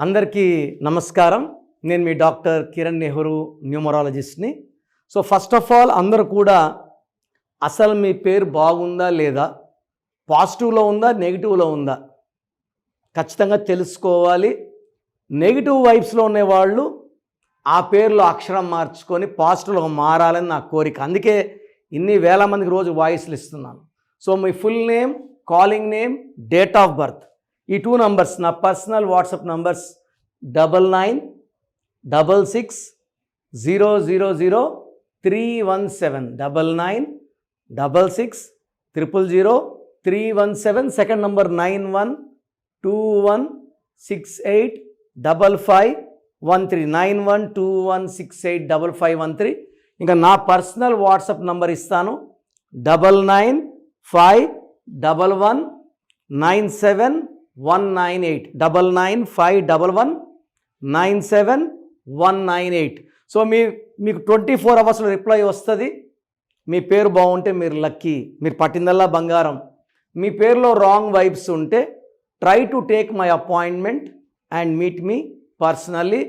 అందరికీ నమస్కారం. నేను మీ డాక్టర్ కిరణ్ నెహ్రూ, న్యూమరాలజిస్ట్ని. సో ఫస్ట్ ఆఫ్ ఆల్ అందరూ కూడా అసలు మీ పేరు బాగుందా లేదా, పాజిటివ్లో ఉందా నెగిటివ్లో ఉందా ఖచ్చితంగా తెలుసుకోవాలి. నెగిటివ్ వైబ్స్లో ఉండేవాళ్ళు ఆ పేరులో అక్షరం మార్చుకొని పాజిటివ్లో మారాలని నా కోరిక. అందుకే ఇన్ని వేల మందికి రోజు వాయిస్లు ఇస్తున్నాను. So me full name, calling name, date of birth, ఈ 2 నంబర్స్ నా personal WhatsApp numbers 9966000317 9966000317. Second number 9121685513 9121685513. ఇంకా నా పర్సనల్ వాట్సాప్ నంబర్ ఇస్తాను 9951197198 9951197198. సో మీకు 24 అవర్స్లో రిప్లై వస్తుంది. మీ పేరు బాగుంటే మీరు లక్కీ, మీరు పట్టిందల్లా బంగారం. మీ పేరులో రాంగ్ వైబ్స్ ఉంటే try to take my appointment and meet me personally.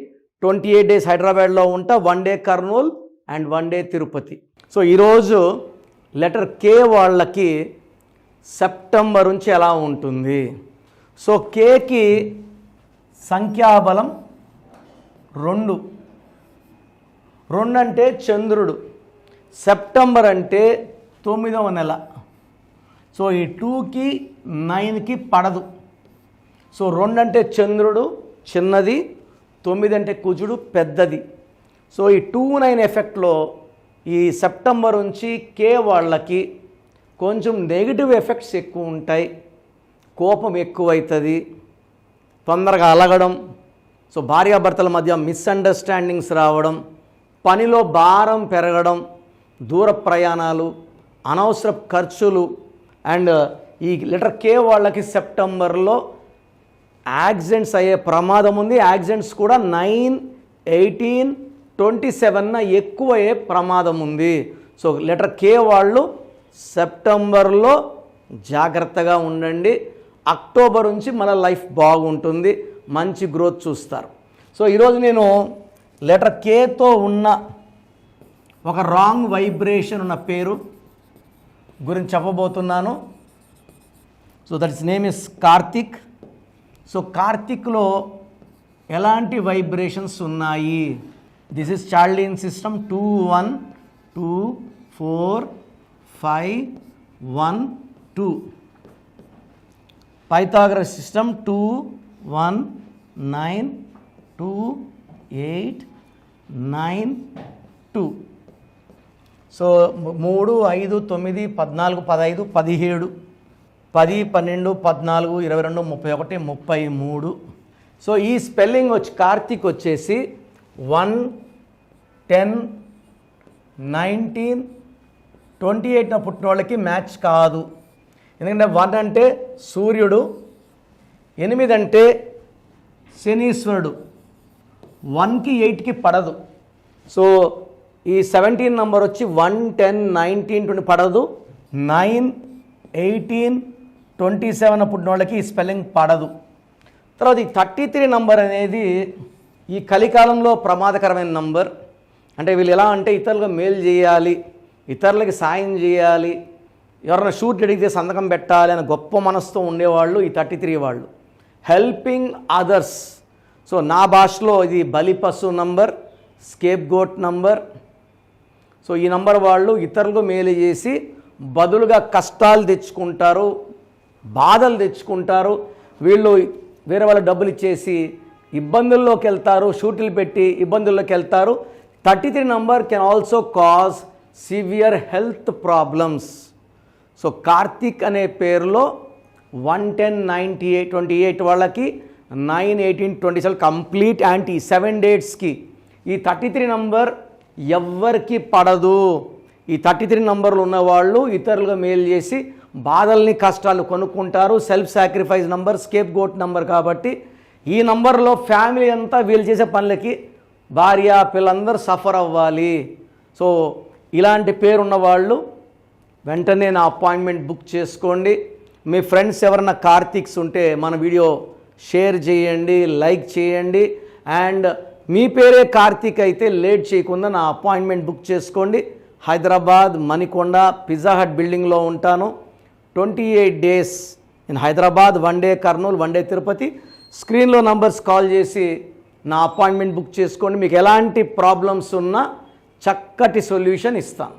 28 days హైదరాబాద్లో ఉంటా, 1 day Kurnool and 1 day Tirupati. So ఈరోజు లెటర్ కే వాళ్ళకి సెప్టెంబర్ నుంచి ఎలా ఉంటుంది. సో కేకి సంఖ్యాబలం 2 అంటే చంద్రుడు. సెప్టెంబర్ అంటే 9వ నెల. సో ఈ 2కి 9కి పడదు. సో 2 అంటే చంద్రుడు చిన్నది, 9 అంటే కుజుడు పెద్దది. సో ఈ 2-9 ఎఫెక్ట్లో ఈ సెప్టెంబర్ నుంచి కే వాళ్ళకి కొంచెం నెగిటివ్ ఎఫెక్ట్స్ ఎక్కువ ఉంటాయి. కోపం ఎక్కువవుతుంది, తొందరగా అలగడం, సో భార్యాభర్తల మధ్య మిస్అండర్స్టాండింగ్స్ రావడం, పనిలో భారం పెరగడం, దూర ప్రయాణాలు, అనవసర ఖర్చులు. అండ్ ఈ లెటర్ కే వాళ్ళకి సెప్టెంబర్లో యాక్సిడెంట్స్ అయ్యే ప్రమాదం ఉంది. యాక్సిడెంట్స్ కూడా 9, 18, 27 ఎక్కువ అయ్యే ప్రమాదం ఉంది. సో లెటర్ కే వాళ్ళు సెప్టెంబర్లో జాగ్రత్తగా ఉండండి. అక్టోబర్ నుంచి మన లైఫ్ బాగుంటుంది, మంచి గ్రోత్ చూస్తారు. సో ఈరోజు నేను లెటర్ కేతో ఉన్న ఒక రాంగ్ వైబ్రేషన్ ఉన్న పేరు గురించి చెప్పబోతున్నాను. So that is name is Karthik. So కార్తిక్లో ఎలాంటి వైబ్రేషన్స్ ఉన్నాయి? This is Chaldean system 2 1 2 4 5 1 2. Pythagoras system 2 1 9 2 8 9 2. So 3 5 9 14 15 17 10 12 14 22 31 33. So ఈ స్పెల్లింగ్ వచ్చి కార్తిక్ వచ్చేసి 1 10 19 28 పుట్టిన వాళ్ళకి మ్యాచ్ కాదు. ఎందుకంటే 1 అంటే సూర్యుడు, 8 అంటే శనీశ్వరుడు, 1కి 8కి పడదు. సో ఈ 17 నంబర్ వచ్చి 1 10 19 20 పడదు. 9 18 27 పుట్టిన వాళ్ళకి ఈ స్పెల్లింగ్ పడదు. తర్వాత ఈ 33 నంబర్ అనేది ఈ కలికాలంలో ప్రమాదకరమైన నంబర్. అంటే వీళ్ళు ఎలా అంటే ఇతరులుగా మేలు చేయాలి, ఇతరులకి సాయం చేయాలి, ఎవరైనా షూట్ అడిగితే సంతకం పెట్టాలి అని గొప్ప మనసుతో ఉండేవాళ్ళు ఈ 33 వాళ్ళు. Helping others. సో నా భాషలో ఇది బలిపశు number, scapegoat number. So ఈ నంబర్ వాళ్ళు ఇతరులకు మేలు చేసి బదులుగా కష్టాలు తెచ్చుకుంటారు, బాధలు తెచ్చుకుంటారు. వీళ్ళు వేరే వాళ్ళ డబ్బులు ఇచ్చేసి ఇబ్బందుల్లోకి వెళ్తారు, షూట్లు పెట్టి ఇబ్బందుల్లోకి వెళ్తారు. 33 number can also cause severe health problems. So Karthik అనే పేరులో 1 10 98 28 వాళ్ళకి 9 18 27 కంప్లీట్ యాంటీ 7 డేట్స్కి ఈ 33 నంబర్ ఎవ్వరికి పడదు. ఈ 33 నంబర్లు ఉన్నవాళ్ళు ఇతరులుగా మేలు చేసి బాధల్ని కష్టాలు కొనుక్కుంటారు. Self sacrifice number, scapegoat number. కాబట్టి ఈ నంబర్లో ఫ్యామిలీ అంతా వీళ్ళు చేసే పనులకి భార్య పిల్లలందరూ సఫర్ అవ్వాలి. సో ఇలాంటి పేరున్న వాళ్ళు వెంటనే నా అపాయింట్మెంట్ బుక్ చేసుకోండి. మీ ఫ్రెండ్స్ ఎవరైనా కార్తిక్స్ ఉంటే మన వీడియో షేర్ చేయండి, లైక్ చేయండి. అండ్ మీ పేరే కార్తీక్ అయితే లేట్ చేయకుండా నా అపాయింట్మెంట్ బుక్ చేసుకోండి. హైదరాబాద్ మణికొండ పిజ్జా హట్ బిల్డింగ్లో ఉంటాను. 28 days in Hyderabad, 1 day Kurnool, 1 day Tirupati. స్క్రీన్లో నంబర్స్ కాల్ చేసి నా అపాయింట్మెంట్ బుక్ చేసుకోండి. మీకు ఎలాంటి ప్రాబ్లమ్స్ ఉన్నా చక్కటి సొల్యూషన్ ఇస్తాను.